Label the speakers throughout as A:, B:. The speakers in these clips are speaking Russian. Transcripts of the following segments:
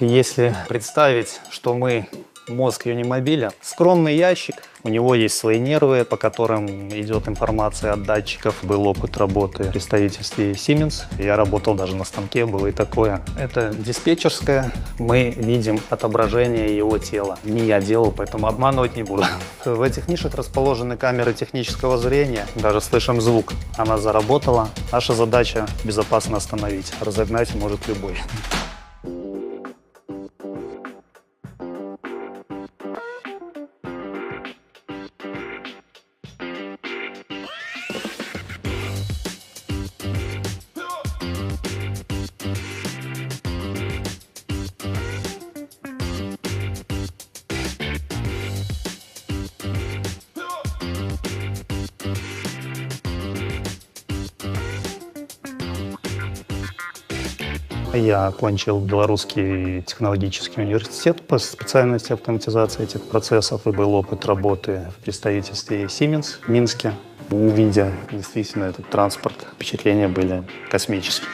A: если представить, что мы мозг Юнимобиля, скромный ящик, у него есть свои нервы, по которым идет информация от датчиков. Был опыт работы в представительстве Siemens. Я работал даже на станке, было и такое. Это диспетчерская. Мы видим отображение его тела. Не я делал, поэтому обманывать не буду. В этих нишах расположены камеры технического зрения. Даже слышим звук. Она заработала. Наша задача безопасно остановить. Разогнать может любой. Я окончил Белорусский технологический университет по специальности автоматизации этих процессов, и был опыт работы в представительстве Siemens в Минске. Увидя действительно этот транспорт, впечатления были космические.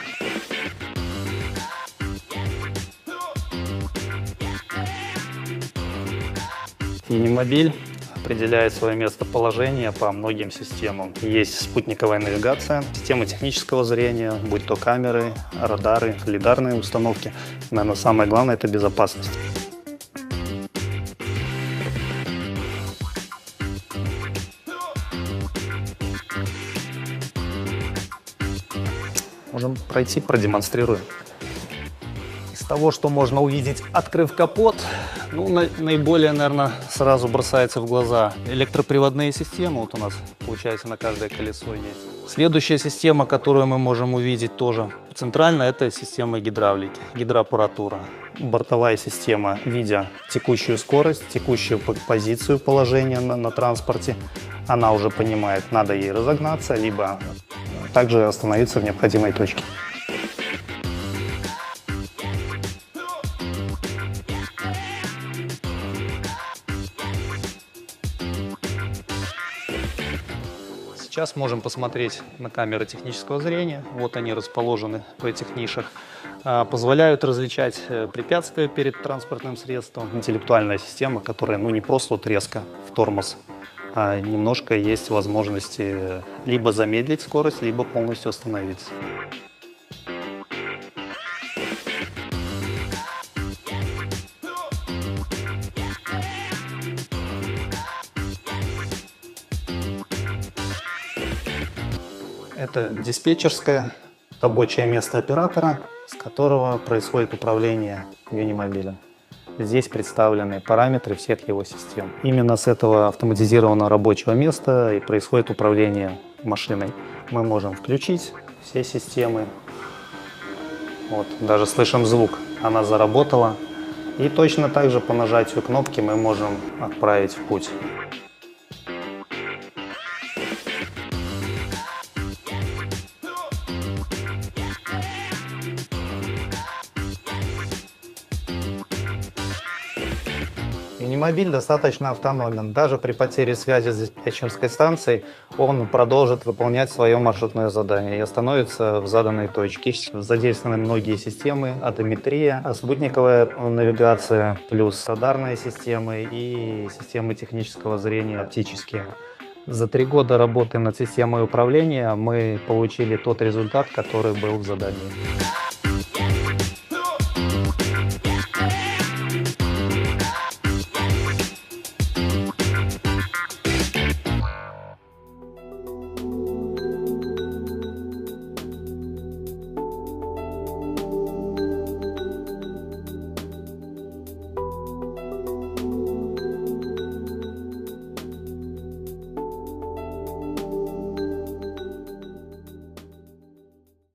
A: Юнимобиль определяет свое местоположение по многим системам. Есть спутниковая навигация, системы технического зрения, будь то камеры, радары, лидарные установки. Наверное, самое главное – это безопасность. Можем пройти, продемонстрируем. Из того, что можно увидеть, открыв капот, наиболее, наверное, сразу бросается в глаза электроприводные системы. Вот у нас, получается, на каждое колесо есть. Следующая система, которую мы можем увидеть тоже центрально, это система гидравлики, гидроаппаратура. Бортовая система, видя текущую скорость, текущую позицию положения на транспорте, она уже понимает, надо ей разогнаться, либо также остановиться в необходимой точке. Сейчас можем посмотреть на камеры технического зрения. Вот они расположены в этих нишах. Позволяют различать препятствия перед транспортным средством. Интеллектуальная система, которая не просто вот резко в тормоз, а немножко есть возможности либо замедлить скорость, либо полностью остановиться. Это диспетчерская, рабочее место оператора, с которого происходит управление Юнимобиля. Здесь представлены параметры всех его систем. Именно с этого автоматизированного рабочего места и происходит управление машиной. Мы можем включить все системы. Вот, даже слышим звук, она заработала. И точно так же по нажатию кнопки мы можем отправить в путь. Юнимобиль достаточно автономен. Даже при потере связи с диспетчерской станцией он продолжит выполнять свое маршрутное задание и остановится в заданной точке. Задействованы многие системы, одометрия, спутниковая навигация, плюс радарные системы и системы технического зрения оптические. За 3 года работы над системой управления мы получили тот результат, который был в задании.